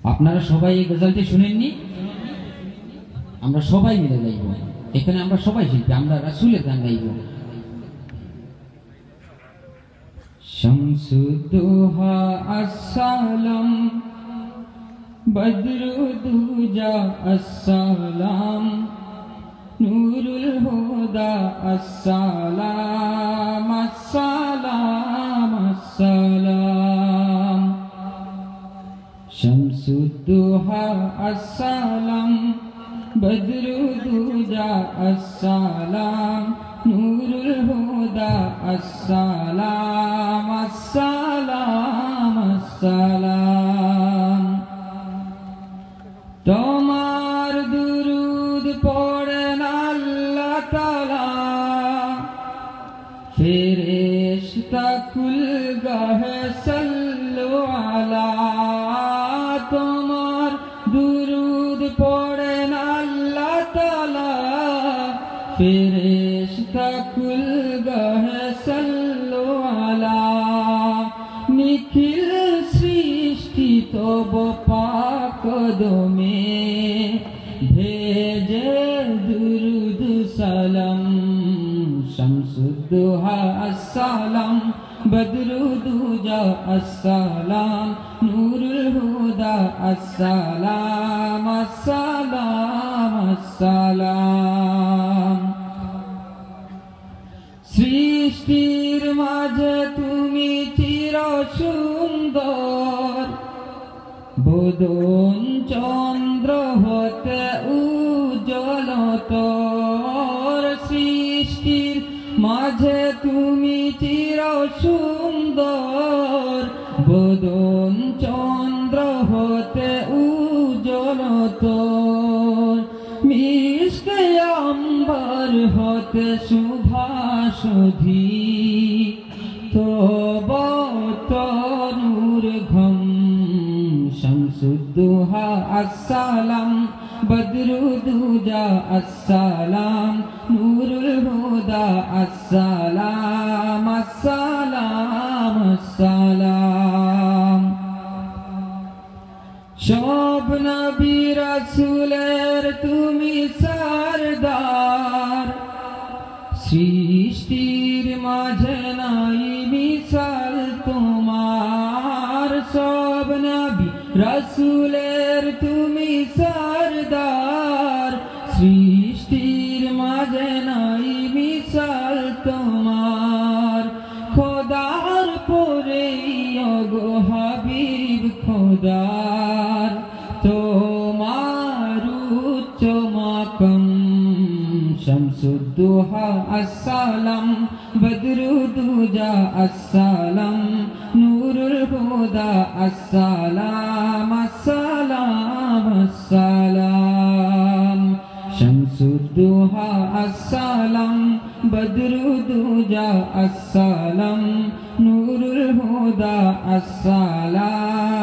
আপনারা সবাই এই গজলটি শুনেননি? আমরা সবাই মিলে গাইব। এখানে আমরা সবাই শিল্পী, আমরা রাসূলের গান গাইব। শামসুদ্দোহা আসসালাম, বদরুদ্দুজা আসসালাম, নূরুল হুদা আসসালাম, আসসালাম আসসালাম। শামসুদ্দোহা আসসালাম, বদরুদ্দুজা আসসালাম, নূরুল হুদা আসসালাম, আসসালাম আসসালাম। তোমার দুরুদ পড়েন আল্লাহ তাআলা, ফেরেশতা কুল গাহে সাল্লু আলা। তোমার দুরুদ পড়েন আল্লাহ তাআলা, ফেরেশতা কুল গাহে সাল্লু আলা। নিখিল সৃষ্টি তব পাক কদমে, ভেজে দুরুদ সালাম। শামসুদ্দোহা আসসালাম, বদরুদ্দুজা আসসালাম, নূরুল হুদা আসসালাম, আসসালাম আসসালাম। সৃষ্টির মাঝে তুমি চির সুন্দর, বদন চন্দ্র হতে উজ্জ্বলতর। সৃষ্টির মাঝে তুমি চির সুন্দর, বদন চন্দ্র হতে উজ্জ্বলতর। মিশকে আম্বার হতে সুভাষধি, তব তনুর ঘম। শামসুদ্দোহা আসসালাম, বদরুদ্দুজা আসসালাম, নূরুল হুদা আসসালাম, আসসালাম আসসালাম। সব নবী রাসূলের তুমি সরদার, সৃষ্টির মাঝে নাই মিসাল তোমার। সব নবী রাসূলের তুমি সরদার, সৃষ্টির মাঝে নাই মিসাল তোমার। খোদার পরে ওগো হাবিব খোদার, তোমার উচ্চ মাকাম। শামসুদ্দোহা আসসালাম, বদরুদ্দুজা আসসালাম, নূরুল হুদা আসসালাম, আসসালাম আসসালাম। শামসুদ্দোহা আসসালাম, বদরুদ্দুজা আসসালাম, নূরুল হুদা আসসালাম,